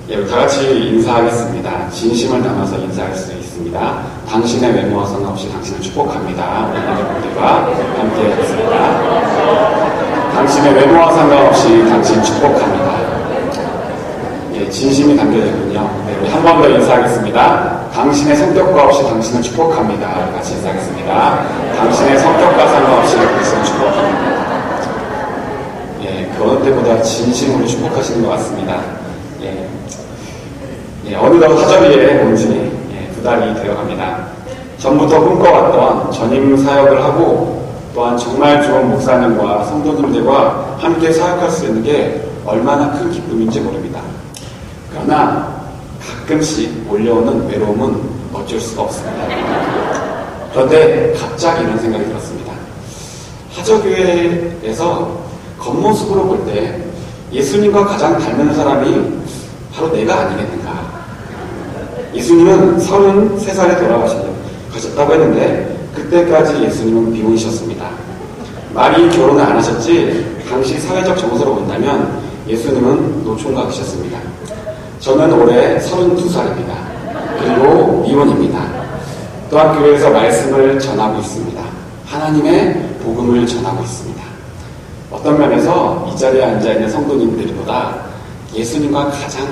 예, 우리 다 같이 인사하겠습니다. 진심을 담아서 인사할 수 있습니다. 당신의 외모와 상관없이 당신을 축복합니다. 우리 여러분들과 함께 하겠습니다. 당신의 외모와 상관없이 당신 축복합니다. 예, 진심이 담겨져 있군요. 네, 우리 한 번 더 인사하겠습니다. 당신의 성격과 없이 당신을 축복합니다. 같이 인사하겠습니다. 당신의 성격과 상관없이 당신을 축복합니다. 예, 그 어느 때보다 진심으로 축복하시는 것 같습니다. 어느덧 하절기에 온 지 2달이 되어갑니다. 전부터 꿈꿔왔던 전임 사역을 하고 또한 정말 좋은 목사님과 성도님들과 함께 사역할 수 있는 게 얼마나 큰 기쁨인지 모릅니다. 그러나 가끔씩 몰려오는 외로움은 어쩔 수가 없습니다. 그런데 갑자기 이런 생각이 들었습니다. 하절교회에서 겉모습으로 볼 때 예수님과 가장 닮은 사람이 바로 내가 아니겠는가. 예수님은 33살에 돌아가셨다고 했는데 그때까지 예수님은 비혼이셨습니다. 말이 결혼을 안 하셨지 당시 사회적 정서로 본다면 예수님은 노총각이셨습니다. 저는 올해 32살입니다. 그리고 미혼입니다. 또한 교회에서 말씀을 전하고 있습니다. 하나님의 복음을 전하고 있습니다. 어떤 면에서 이 자리에 앉아있는 성도님들보다 예수님과 가장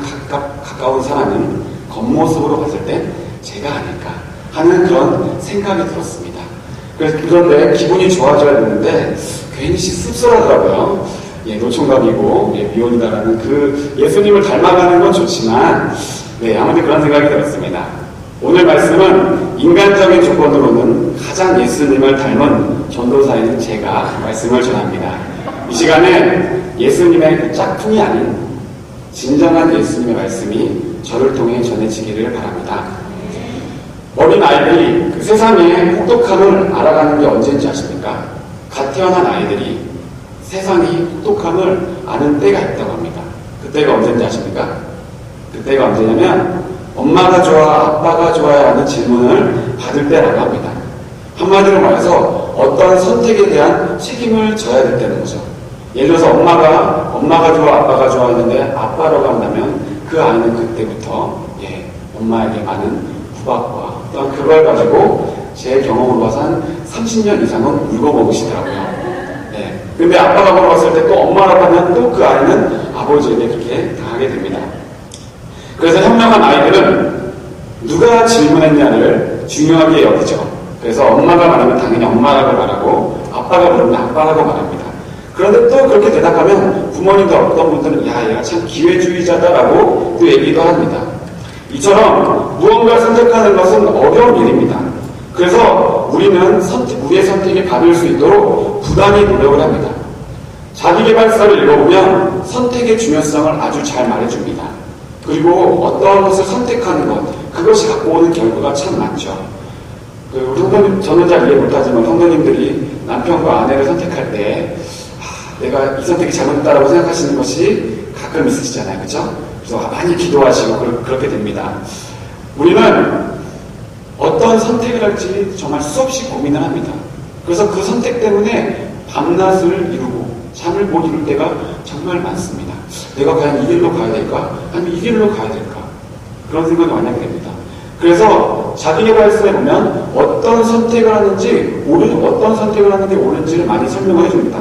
가까운 사람은 겉모습으로 봤을 때 제가 아닐까 하는 그런 생각이 들었습니다. 그런데 기분이 좋아져야 되는데 괜히 씁쓸하더라고요. 노총각이고 미혼이다라는 그 예수님을 닮아가는 건 좋지만 아무튼 그런 생각이 들었습니다. 오늘 말씀은 인간적인 조건으로는 가장 예수님을 닮은 전도사인 제가 말씀을 전합니다. 이 시간에 예수님의 그 짝퉁이 아닌 진정한 예수님의 말씀이 저를 통해 전해지기를 바랍니다. 어린 아이들이 그 세상의 혹독함을 알아가는 게 언제인지 아십니까? 갓 태어난 아이들이 세상의 혹독함을 아는 때가 있다고 합니다. 그때가 언제인지 아십니까? 그때가 언제냐면 엄마가 좋아, 아빠가 좋아야 하는 질문을 받을 때라고 합니다. 한마디로 말해서 어떤 선택에 대한 책임을 져야 될 때는 거죠. 예를 들어서 엄마가 좋아, 아빠가 좋아 했는데 아빠라고 한다면 그 아이는 그때부터 엄마에게 많은 구박과 또한 그걸 가지고 제 경험으로 봐서 한 30년 이상은 울고 먹으시더라고요. 근데 아빠가 물어봤을 때 또 엄마라고 하면 또 그 아이는 아버지에게 그렇게 당하게 됩니다. 그래서 현명한 아이들은 누가 질문했냐를 중요하게 여기죠. 그래서 엄마가 말하면 당연히 엄마라고 말하고 아빠가 물으면 아빠라고 말합니다. 그런데 또 그렇게 대답하면 부모님도 어떤 분들은 얘가 참 기회주의자다라고 또 얘기도 합니다. 이처럼 무언가를 선택하는 것은 어려운 일입니다. 그래서 우리는 우리의 선택이 받을 수 있도록 부단히 노력을 합니다. 자기계발서를 읽어보면 선택의 중요성을 아주 잘 말해줍니다. 그리고 어떤 것을 선택하는 것, 그것이 갖고 오는 결과가 참 많죠. 우리 성도님, 저는 잘 이해 못하지만 성도님들이 남편과 아내를 선택할 때 내가 이 선택이 잘못됐다라고 생각하시는 것이 가끔 있으시잖아요. 그렇죠? 그래서 많이 기도하시고 그렇게 됩니다. 우리는 어떤 선택을 할지 정말 수없이 고민을 합니다. 그래서 그 선택 때문에 밤낮을 이루고 잠을 못 이룰 때가 정말 많습니다. 내가 과연 이 길로 가야 될까? 아니면 이 길로 가야 될까? 그런 생각이 많이 하게 됩니다. 그래서 자기계발서에 보면 어떤 선택을 하는지 옳은지를 많이 설명을 해줍니다.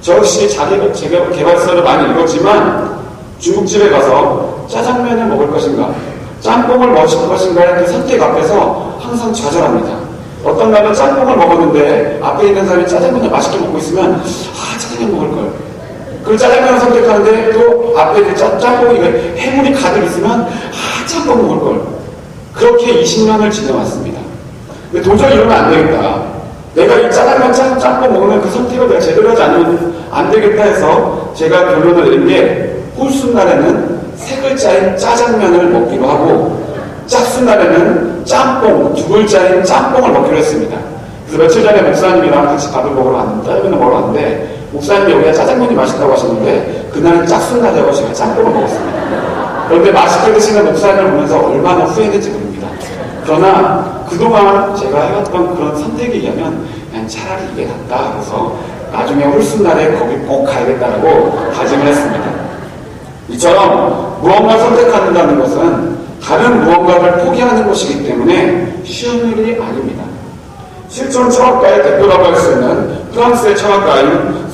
저 역시 자기계발서를 많이 읽었지만 중국집에 가서 짜장면을 먹을 것인가 짬뽕을 먹을 것인가의 그 선택 앞에서 항상 좌절합니다. 어떤 날은 짬뽕을 먹었는데 앞에 있는 사람이 짜장면을 맛있게 먹고 있으면 짜장면 먹을 걸. 그 짜장면을 선택하는데 또 앞에 있는 짬뽕이 해물이 가득 있으면 짬뽕 먹을 걸. 그렇게 20년을 지내왔습니다. 근데 도저히 이러면 안 되겠다. 내가 이 짜장면 짬뽕 먹는 그 선택을 내가 제대로 하지 않으면 안 되겠다 해서 제가 결론을 내린 게 홀순날에는 세 글자인 짜장면을 먹기로 하고 짝순날에는 짬뽕, 두 글자인 짬뽕을 먹기로 했습니다. 그래서 며칠 전에 목사님이랑 같이 밥을 짜장면을 먹으러 왔는데 목사님이 여기가 짜장면이 맛있다고 하셨는데 그날은 짝순날이라고 제가 짬뽕을 먹었습니다. 그런데 맛있게 드시는 목사님을 보면서 얼마나 후회했는지 모릅니다. 그러나 그동안 제가 해왔던 그런 선택에 의하면 그냥 차라리 이게 낫다 그래서 나중에 홀순날에 거기 꼭 가야겠다라고 다짐을 했습니다. 이처럼 무언가 선택한다는 것은 다른 무언가를 포기하는 것이기 때문에 쉬운 일이 아닙니다. 실존 철학가의 대표라고 할 수 있는 프랑스의 철학가인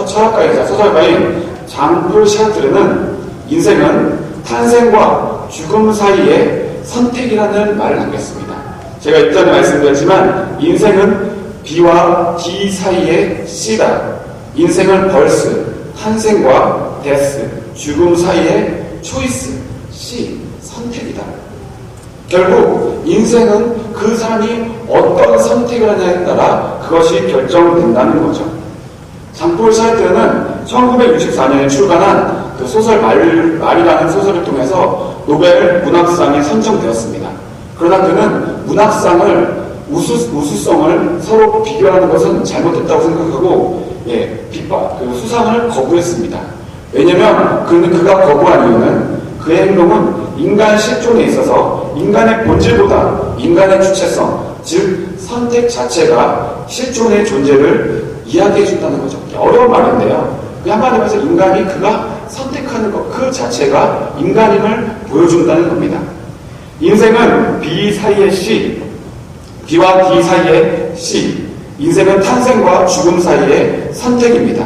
철학가이자 소설가인 장폴 샤트르는 인생은 탄생과 죽음 사이의 선택이라는 말을 남겼습니다. 제가 이전에 말씀드렸지만 인생은 B와 D 사이의 C다. 인생은 벌스, 탄생과 데스, 죽음 사이의 초이스, C, 선택이다. 결국 인생은 그 사람이 어떤 선택을 하냐에 따라 그것이 결정된다는 거죠. 장폴 샤르트르는 1964년에 출간한 그 소설 말이라는 소설을 통해서 노벨 문학상에 선정되었습니다. 그러나 그는 문학상을 우수성을 서로 비교하는 것은 잘못됐다고 생각하고 그 수상을 거부했습니다. 왜냐하면 그가 거부한 이유는 그의 행동은 인간 실존에 있어서 인간의 본질보다 인간의 주체성, 즉 선택 자체가 실존의 존재를 이야기해 준다는 거죠. 어려운 말인데요. 한마디로 해서 인간이 그가 선택하는 것 그 자체가 인간임을 보여준다는 겁니다. 인생은 B 사이의 C, B와 D 사이의 C, 인생은 탄생과 죽음 사이의 선택입니다.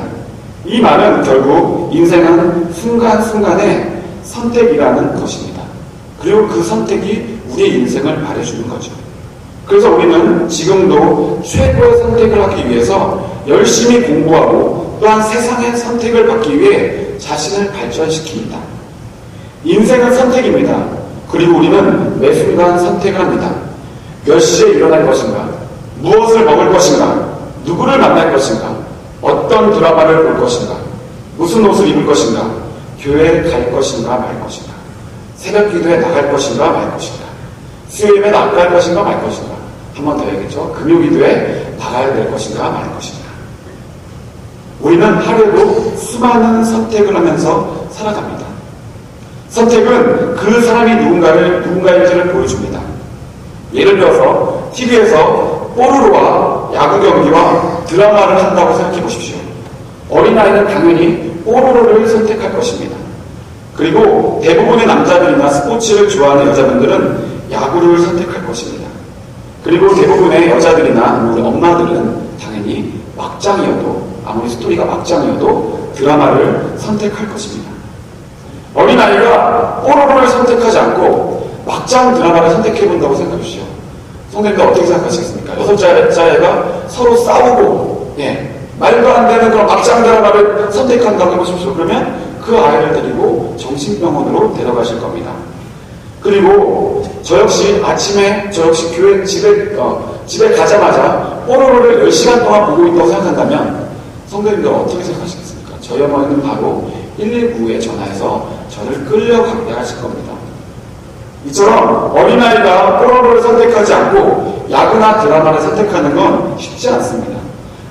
이 말은 결국 인생은 순간순간의 선택이라는 것입니다. 그리고 그 선택이 우리의 인생을 말해주는 거죠. 그래서 우리는 지금도 최고의 선택을 하기 위해서 열심히 공부하고 또한 세상의 선택을 받기 위해 자신을 발전시킵니다. 인생은 선택입니다. 그리고 우리는 매 순간 선택을 합니다. 몇 시에 일어날 것인가? 무엇을 먹을 것인가? 누구를 만날 것인가? 어떤 드라마를 볼 것인가? 무슨 옷을 입을 것인가? 교회에 갈 것인가 말 것인가? 새벽 기도에 나갈 것인가 말 것인가? 수요일에 나갈 것인가 말 것인가? 한 번 더 해야겠죠. 금요 기도에 나가야 될 것인가 말 것인가? 우리는 하루에도 수많은 선택을 하면서 살아갑니다. 선택은 그 사람이 누군가인지를 보여줍니다. 예를 들어서 TV에서 뽀로로와 야구 경기와 드라마를 한다고 생각해 보십시오. 어린아이는 당연히 뽀로로를 선택할 것입니다. 그리고 대부분의 남자들이나 스포츠를 좋아하는 여자분들은 야구를 선택할 것입니다. 그리고 대부분의 여자들이나 우리 엄마들은 당연히 아무리 스토리가 막장이어도 드라마를 선택할 것입니다. 어린아이가 뽀로로를 선택하지 않고 막장 드라마를 선택해본다고 생각해주시오. 성도님들 어떻게 생각하시겠습니까? 6자애가 서로 싸우고 말도 안 되는 그런 막장 드라마를 선택한다고 해보십시오. 그러면 그 아이를 데리고 정신병원으로 데려가실 겁니다. 그리고 저 역시 집에 가자마자 뽀로로를 10시간 동안 보고 있다고 생각한다면 성도님들 어떻게 생각하시겠습니까? 저희 어머니는 바로 119에 전화해서 저를 끌려가게 하실 겁니다. 이처럼 어린아이가 뽀로로를 선택하지 않고 야구나 드라마를 선택하는 건 쉽지 않습니다.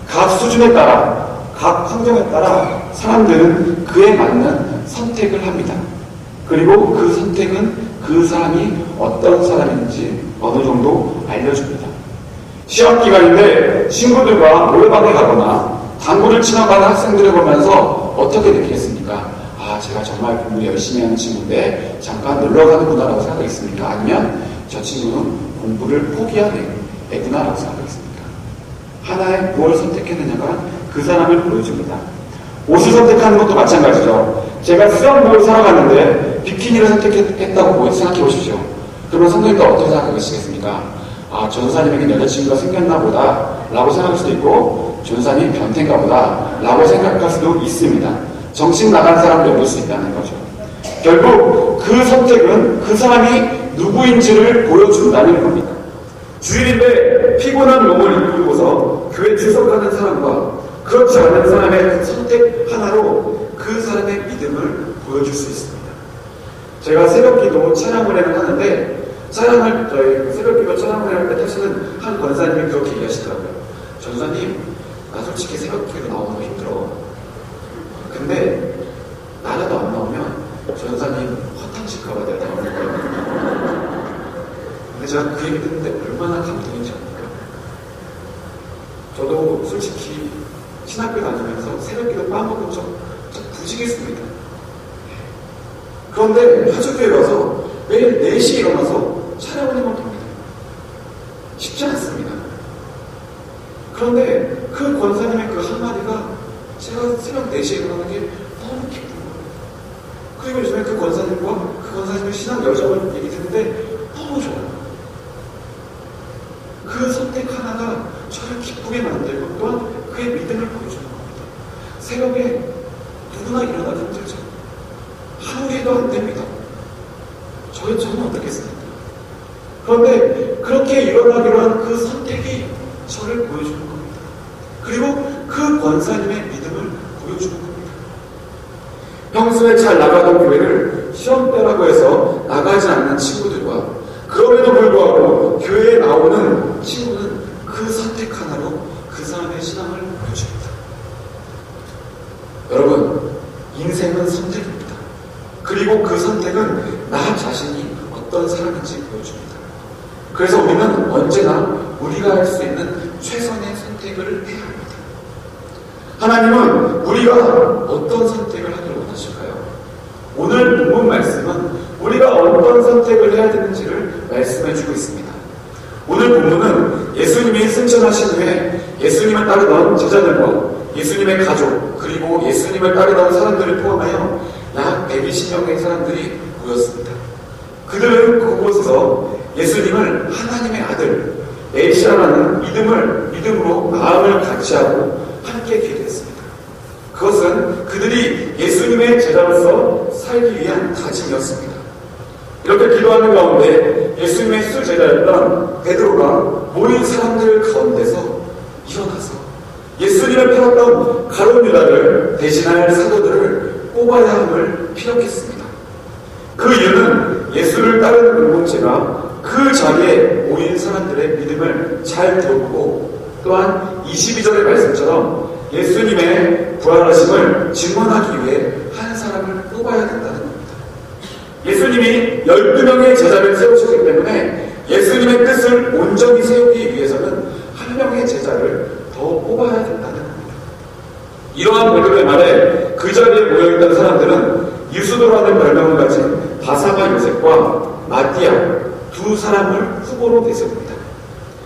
각 수준에 따라, 각 환경에 따라 사람들은 그에 맞는 선택을 합니다. 그리고 그 선택은 그 사람이 어떤 사람인지 어느 정도 알려줍니다. 시험 기간인데 친구들과 노래방에 가거나 당구를 치러 가는 학생들을 보면서 어떻게 느끼겠습니까? 제가 정말 공부 열심히 하는 친구인데 잠깐 놀러 가는구나라고 생각하겠습니까? 아니면 저 친구는 공부를 포기하는 애구나라고 생각하겠습니까? 하나의 무엇을 선택했느냐가 그 사람을 보여줍니다. 옷을 선택하는 것도 마찬가지죠. 제가 수영복을 사러 갔는데 비키니를 선택했다고 생각해 보십시오. 그러면 성도님도 어떻게 생각하시겠습니까? 전사님에게 여자친구가 생겼나 보다 라고 생각할 수도 있고 전사님 변태인가 보다 라고 생각할 수도 있습니다. 정신 나간 사람도 볼 수 있다는 거죠. 결국 그 선택은 그 사람이 누구인지를 보여준다는 겁니다. 주일인데 피곤한 몸을 이끌고서 교회 출석하는 사람과 그렇지 않은 사람의 그 선택 하나로 그 사람의 믿음을 보여줄 수 있습니다. 제가 새벽기도 찬양운행을 하는데 저희 새벽기도 찬양운행을 할 때 하시는 한 권사님이 그렇게 얘기하시더라고요. 전사님, 나 솔직히 새벽기도 나오는 거 힘들어. 근데 나라도 안 나오면 전사님 허탕실까봐 내가 나오는 거예요. 근데 제가 그 얘기 듣는데 얼마나 감동인지 압니까? 저도 솔직히 신학교 다니면서 새벽기도 빠먹은 적 부지겠습니다. 그 그런데 하주교에 와서 매일 4시에 일어나서 찬양하는 겁니다. 쉽지 않습니다. 그런데 그 권사님의 그 한마디가 제가 새벽 4시에 일어나는 게 너무 기쁜 거예요. 그리고 요즘에 그 권사님과 그 권사님의 신앙 여정을 얘기 듣는데 너무 좋아요. 그 선택 하나가 저를 기쁘게 만들고 또한 그의 믿음을 보여주는 겁니다. 새벽에 누구나 일어나기 힘들죠. 아무리 해도 안 됩니다. 저는 어떻겠습니까? 그런데 그렇게 일어나기로 한 그 선택이 저를 보여주는 겁니다. 그리고 그 권사님의 믿음을 보여주는 겁니다. 평소에 잘 나가던 교회를 시험 때라고 해서 나가지 않는 친구들과 그럼에도 불구하고 교회에 나오는 친구는 그 선택 하나로 그 사람의 신앙을 보여줍니다. 여러분, 인생은 선택입니다. 그리고 그 선택은 나 자신이 어떤 사람인지 보여줍니다. 그래서 우리는 언제나 우리가 할 수 있는 최선의 선택을 해야 합니다. 하나님은 우리가 어떤 선택을 하기를 원하실까요? 오늘 본문 말씀은 우리가 어떤 선택을 해야 되는지를 말씀해주고 있습니다. 오늘 본문은 예수님이 승천하신 후에 예수님을 따르던 제자들과 예수님의 가족 그리고 예수님을 따르던 사람들을 포함하여 약 120명의 사람들이 모였습니다. 그들은 그곳에서 예수님을 하나님의 아들 메시아라는 믿음으로 마음을 같이 하고 함께 기도했습니다. 그것은 그들이 예수님의 제자로서 살기 위한 다짐이었습니다. 이렇게 기도하는 가운데 예수님의 수제자였던 베드로가 모인 사람들 가운데서 일어나서 예수님을 팔았던 가룟 유다를 대신할 사도들을 뽑아야 함을 피력했습니다. 그 이유는 예수를 따르는 공동체가 그 자리에 모인 사람들의 믿음을 잘 들어보고 또한 22절의 말씀처럼 예수님의 부활하심을 증언하기 위해 한 사람을 뽑아야 된다는 겁니다. 예수님이 12명의 제자를 세우셨기 때문에 예수님의 뜻을 온전히 세우기 위해서는 한 명의 제자를 더 뽑아야 된다는 겁니다. 이러한 베드로의 말에 그 자리에 모여있던 사람들은 유수도라는 별명을 가진 바사바 요셉과 마띠아 두 사람을 후보로 내세웁니다.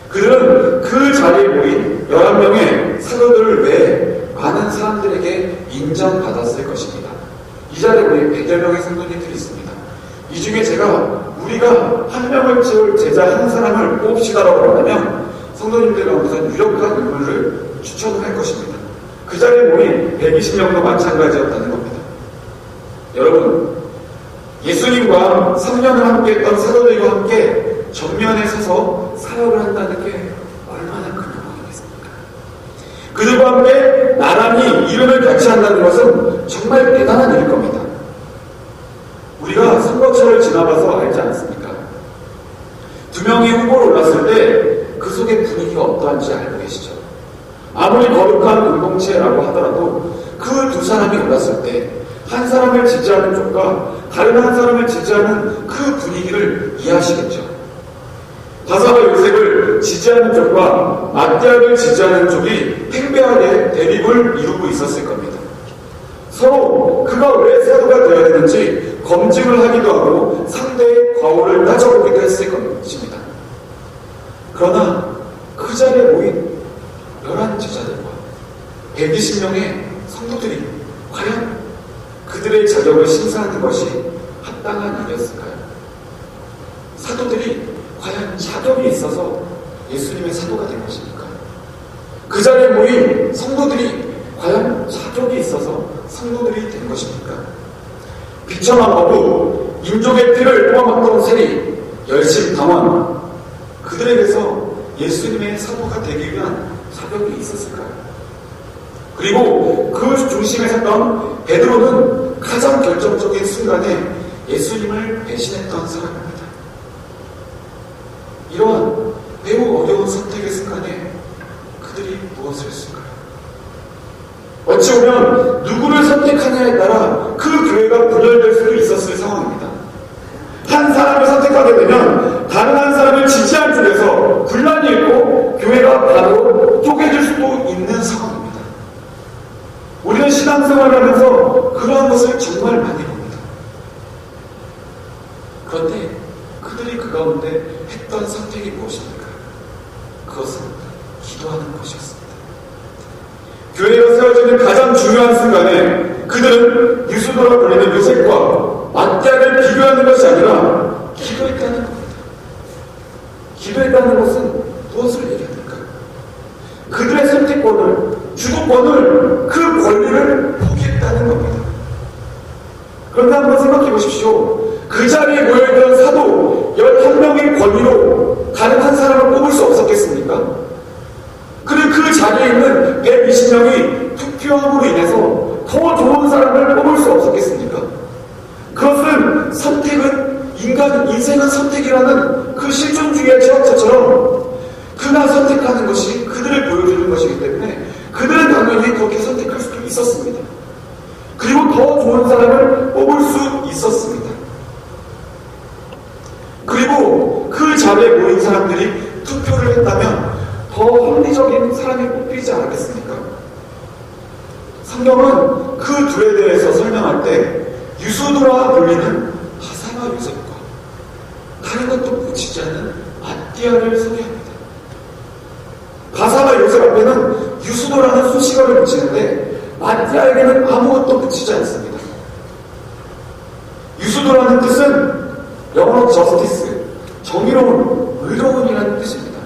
그들은 그 자리에 모인 11명의 사도들을 외에 많은 사람들에게 인정받았을 것입니다. 이 자리에 모인 100여 명의 성도님들이 있습니다. 이 중에 우리가 한 명을 채울 제자 한 사람을 뽑읍시다라고 한다면 성도님들 가운데서 유력한 인물을 추천할 것입니다. 그 자리에 모인 120명도 마찬가지였다는 겁니다. 여러분, 예수님과 3년을 함께했던 사도들과 함께 정면에 서서 사역을 한다는 게 얼마나 큰 영광이겠습니까? 그들과 함께 나란히 이름을 같이 한다는 것은 정말 대단한 일일 겁니다. 우리가 선거철을 지나봐서 알지 않습니까? 두 명이 후보로 올랐을 때 그 속의 분위기가 어떠한지 알고 계시죠? 아무리 거룩한 공동체라고 하더라도 그 두 사람이 올랐을 때 한 사람을 지지하는 쪽과 다른 한 사람을 지지하는 그 분위기를 이해하시겠죠? 바사바 요셉을 지지하는 쪽과 마띠아를 지지하는 쪽이 팽배하게 대립을 이루고 있었을 겁니다. 서로 그가 왜 사도가 되어야 되는지 검증을 하기도 하고 상대의 과오를 따져보기도 했을 것입니다. 그러나 그 자리에 모인 11제자들과 120명의 성도들이 과연 그들의 자격을 심사하는 것이 합당한 일이었을까요? 사도들이 과연 자격이 있어서 예수님의 사도가 된 것입니까? 그 자리에 모인 성도들이 과연 자격이 있어서 성도들이 된 것입니까? 비천한 어부, 인족의 피를 뽑아먹던 세리, 열심당원, 그들에게서 예수님의 사도가 되기 위한 자격이 있었을까요? 그리고 그 중심에 섰던 베드로는 가장 결정적인 순간에 예수님을 배신했던 사람입니다. 이러한 매우 어려운 선택의 순간에 그들이 무엇을 했을까요? 어찌 보면 누구를 선택하냐에 따라 그 교회가 분열될 수도 있었을 상황입니다. 한 사람을 선택하게 되면 다른 한 사람을 지지한 쪽에서 분란이 있고 교회가 바로 쪼개질 수도 있는 상황입니다. 우리는 신앙생활을 하면서 그러한 것을 정말 많이 봅니다. 그런데 그들이 그 가운데 했던 선택이 무엇입니까? 그것은 기도하는 것이었습니다. 교회가 세워지는 가장 중요한 순간에 그들은 유수도라 불리는 요셉과 마띠아를 비교하는 것이 아니라 기도했다는 겁니다. 기도했다는 것은 무엇을 얘기합니까? 그들의 선택권을, 주도권을, 그 권리를 포기했다는 겁니다. 그런데 한번 생각해 보십시오. 그 자리에 모여있던 사도 11명의 권위로 다른 한 사람을 뽑을 수 없었겠습니까? 그리고 그 자리에 있는 120명이 투표함으로 인해서 더 좋은 사람을 뽑을 수 없었겠습니까? 그것은 선택은 인생은 선택이라는 그 실존주의의 철학자처럼 그가 선택하는 것이 그들을 보여주는 것이기 때문에 그들은 당연히 그렇게 선택할 수도 있었습니다. 그리고 더 좋은 사람을 뽑을 수 있었습니다. 그리고 그 자리에 모인 사람들이 투표를 했다면 더 합리적인 사람이 뽑히지 않았겠습니까? 성경은 그 둘에 대해서 설명할 때 유수도라 불리는 바사바 요셉과 다른 것도 묻히지 않는 마띠아를 소개합니다. 바사바 요셉 앞에는 유수도라는 수식어를 붙이는데 마띠아에게는 아무것도 붙이지 않습니다. 유수도라는 뜻은 영어로 justice, 정의로운, 의로운이라는 뜻입니다.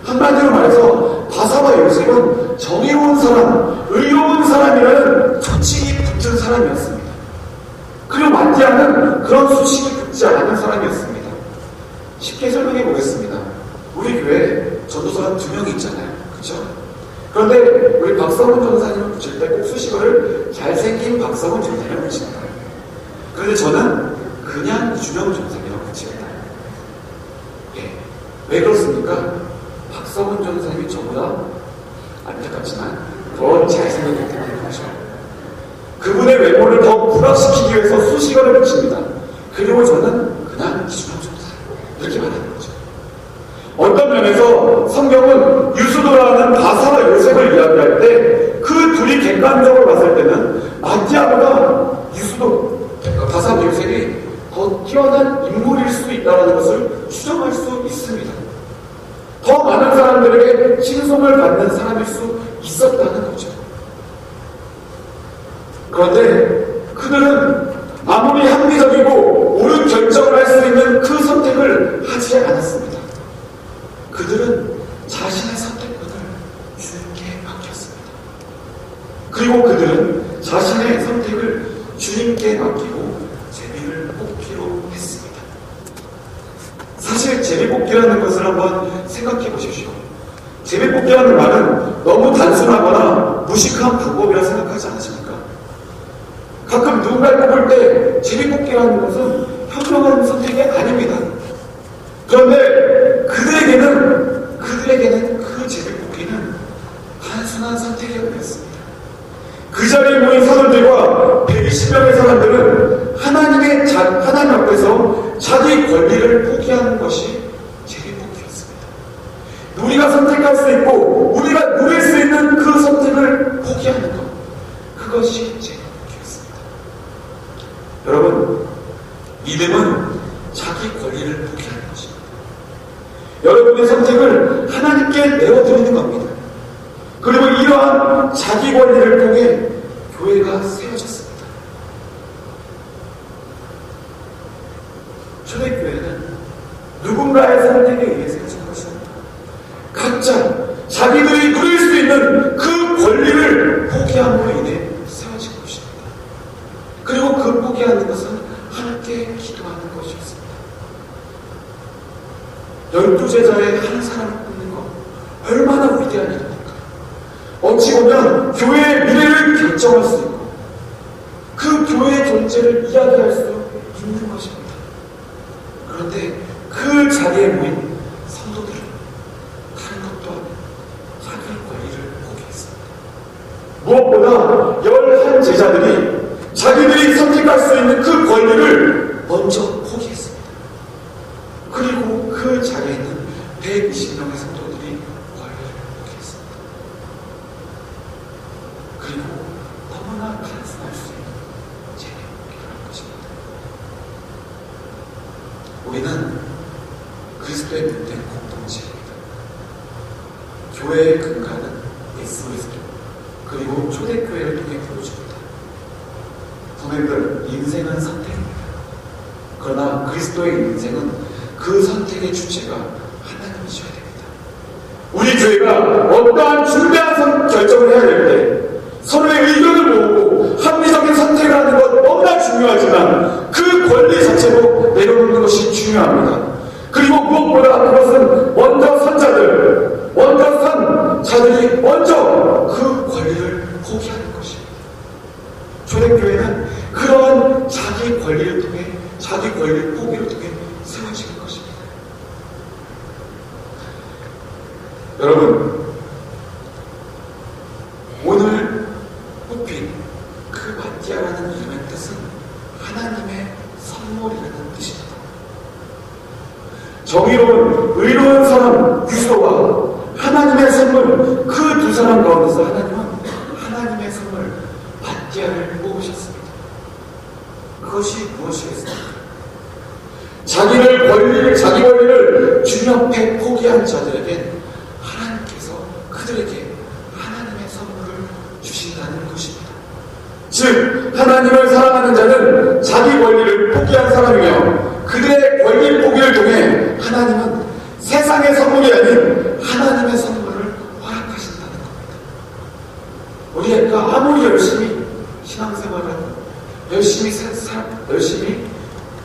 한마디로 말해서 바사바 요셉은 정의로운 사람, 의로운 사람이라는 초칭이 붙은 사람이었습니다. 그리고 마띠아는 그런 수식이 붙지 않은 사람이었습니다. 쉽게 설명해 보겠습니다. 우리 교회에 전도사가 2명이 있잖아요. 그렇죠? 그런데 우리 박성훈 전사님을 붙일 때 꼭 수식어를 잘생긴 박성훈 전사님을 붙입니다. 그런데 저는 그냥 이준영 전사님을 붙입니다. 예. 왜 그렇습니까? 박성훈 전사님이 저보다 안타깝지만 더 잘생겼기 때문에 그렇죠. 그분의 외모를 더 부각시키기 위해서 수식어를 붙입니다. 그리고 저는 그냥 이준영 전사 이렇게 말하는 거죠. 어떤 면에서 성경은 유수도라는 바사바 요셉을 이야기할 때 그 둘이 객관적으로 봤을 때는 마띠아보다 유수도, 바사바 요셉이 더 뛰어난 인물일 수 있다는 것을 추정할 수 있습니다. 더 많은 사람들에게 칭송을 받는 사람일 수 있었다는 거죠. 그런데 그들은 아무리 합리적이고 옳은 결정을 할 수 있는 그 선택을 하지 않았습니다. 그들은 자신의 선택권을 주님께 맡겼습니다. 그리고 그들은 자신의 선택을 주님께 맡기고 제비를 뽑기로 했습니다. 사실 제비 뽑기라는 것을 한번 생각해 보십시오. 제비 뽑기라는 말은 너무 단순하거나 무식한 방법이라 생각하지 않으십니까? 가끔 누군가를 뽑을 때 제비 뽑기라는 것은 현명한 선택이 아닙니다. 그런데 그들에게는 그 제비 뽑기는 단순한 선택이었습니다. 그 자리에 모인 사람들과 120명의 사람들은 하나님 앞에서 자기 권리를 포기하는 것이 제비 뽑기였습니다. 우리가 선택할 수 있고 우리가 누릴 수 있는 그 선택을 포기하는 것, 그것이 제비 뽑기였습니다. 여러분, 믿음은 자기 권리를 포기하는 것입니다. 여러분의 선택을 하나님께 내어드리는 겁니다. 그리고 이러한 자기 권리를 통해 교회가 세워졌습니다. 초대교회는 누군가의 선택에 의해 세워진 것입니다. 각자 자기들이 누릴 수 있는 그 권리를 포기함으로 인해 세워진 것입니다. 그리고 그 포기하는 것은 함께 기도하는 것이었습니다. 12제자의 한 사람을 뽑는 것, 얼마나 위대한 일입니까? 어찌 보면 교회의 미래를 결정할 수 있고 그 교회의 존재를 이야기할 수 있는 것입니다. 그런데 그 자리에 모인 성도들은 다른 것도 아니고 자기 권리를 포기했습니다. 무엇보다 11제자들이 자기들이 선택할 수 있는 그 권리를 먼저 포기했습니다. 그리고 그 자리에 있는 120명의 성도들이 권리를 포기했습니다. 그리고 너무나 단순할 수 있는 제비 뽑기라는 것입니다. 우리는 그리스도의 몸된 공동체입니다. 교회의 근간은 예수 그리스도, 그리고 초대교회를 통해 보여줍니다. 선생님들, 인생은 선택입니다. 그러나 그리스도의 인생은 그 선택의 주체가 하나님이셔야 됩니다. 우리 교회가 어떠한 중대한 결정을 해야 될 때 서로의 의견을 모으고 합리적인 선택을 하는 것 너무나 중요하지만 그 권리 자체로 내려놓는 것이 중요합니다. 그리고 무엇보다 그것은 먼저 선 자들이 먼저 그 권리를 포기하는 것입니다. 초대교회는 그러한 자기 권리를 통해, 자기 권리를 포기를 통해 세워지는 것입니다. 여러분, 오늘 뽑힌 그 마띠아라는 이름의 뜻은 하나님의 선물이라는 뜻입니다. 정의로운, 의로운 사람 유소와 하나님의 선물, 그 두 사람 가운데서 하나님은 하나님의 선물 마띠아를 뽑으셨습니다. 그것이 무엇이겠습니까? 자기 권리를 주님 앞에 포기한 자들에게 하나님께서 그들에게 하나님의 선물을 주신다는 것입니다. 즉, 하나님을 사랑하는 자는 자기 권리를 포기한 사람이며 그들의 권리 포기를 통해 하나님은 세상의 선물이 아닌 하나님의 선물을 허락하신다는 겁니다. 우리가 아무리 열심히 신앙생활을 하고 열심히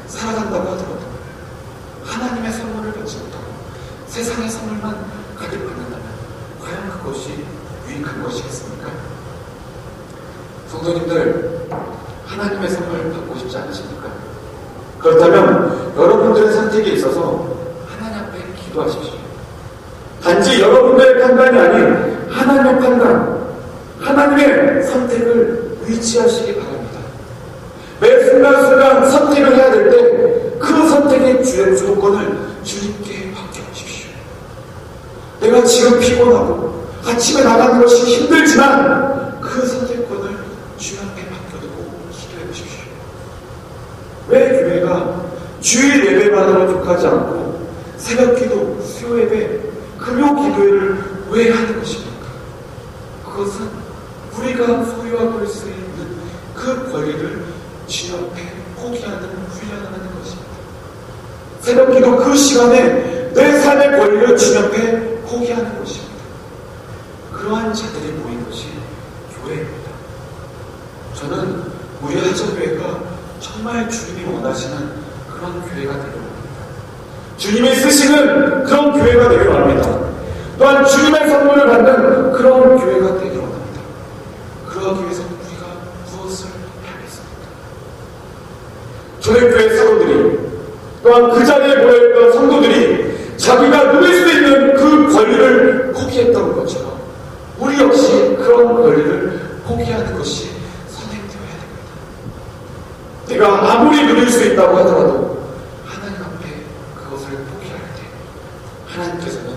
살아간다고 하더라도 하나님의 선물을 받지 못하고 세상의 선물만 가득 받는다면 과연 그것이 유익한 것이겠습니까? 성도님들, 하나님의 선물을 받고 싶지 않으십니까? 그렇다면 여러분들의 선택에 있어서 하나님 앞에 기도하십시오. 단지 여러분들의 판단이 아닌 하나님의 판단, 하나님의 선택을 의지하시기 바랍니다. 매 순간순간 선택을 해야 될 때 그 선택의 주도권을 주님께 맡겨보십시오. 내가 지금 피곤하고 아침에 나가는 것이 힘들지만 그 선택권을 주님께 맡겨두고 기도해보십시오. 왜 교회가 주일 예배만으로 족하지 않고 새벽기도, 수요예배, 금요기도회를 왜 하는 것입니까? 그것은 우리가 소유하고 할 수 있는 그 권리를 주님 앞에 포기하는 훈련을 하는 것입니다. 새벽기도 그 시간에 내 삶의 권리를 주님 앞에 포기하는 것입니다. 그러한 자들이 모인 것이 교회입니다. 저는 우리 하천교회가 정말 주님이 원하시는 그런 교회가 되기를 원합니다. 주님이 쓰시는 그런 교회가 되기를 원합니다. 또한 주님의 선물을 받는 그런 교회가 되기를 원합니다. 그러기 위해서 우리가 무엇을 해야겠습니까? 초대교회 사도들이 또한 그 자리에 모여있던 성도들이 자기가 누릴 수 있는 그 권리를 포기했던 것처럼 우리 역시 그런 권리를 포기하는 것이 선행되어야 됩니다. 내가 아무리 누릴 수 있다고 하더라도 하나님 앞에 그것을 포기할 때 하나님께서는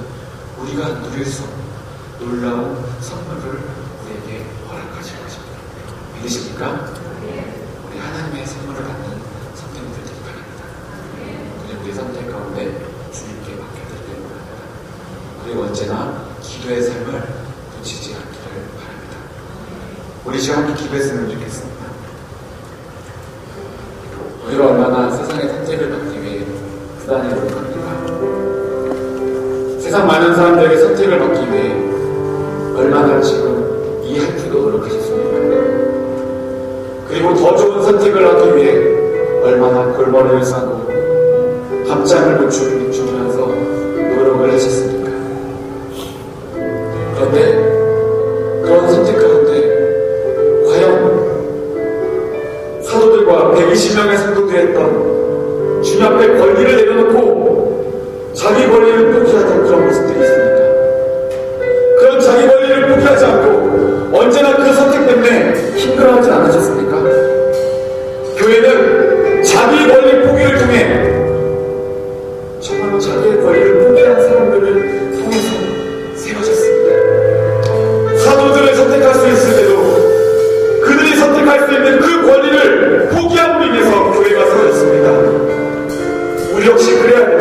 우리가 누릴 수 없는 놀라운 선물을 우리에게 허락하실 것입니다. 믿으십니까? 우리 하나님의 선물을 받는 선택들 되기 바랍니다. 그리고 우리 선택 가운데 주님께 맡겨드리기 바랍니다. 그리고 언제나 기도의 삶을 놓치지 않기를 바랍니다. 우리 시간 함께 기도했으면 좋겠습니다. 우리가 얼마나 세상의 선택을 받기 위해 부단히 노력합니까? 세상 많은 사람들에게 선택을 받기 위해 얼마나 지금 이 한 푼도 노력하셨습니까? 그리고 더 좋은 선택을 하기 위해 얼마나 골머리를 싸고 밤잠을 못 주무면서 노력을 하셨습니까? 그런데 그런 선택 가운데 과연 사도들과 120명의 성도들이 했던 주님 앞에 권리를 내려놓고 자기 권리를 포기하던 그런 모습들이 있습니까? 그런 자기 권리를 포기하지 않고 언제나 그 선택 때문에 힘들어하지 않으셨습니까? 교회는 자기 권리 포기를 통해 정말로 자기의 권리를 포기한 사람들을 통해서 세워졌습니다. 사도들을 선택할 수 있을 때도 그들이 선택할 수 있는 그 권리를 포기함으로 인해서 교회가 세워졌습니다. 우리 역시 그래야 됩니다.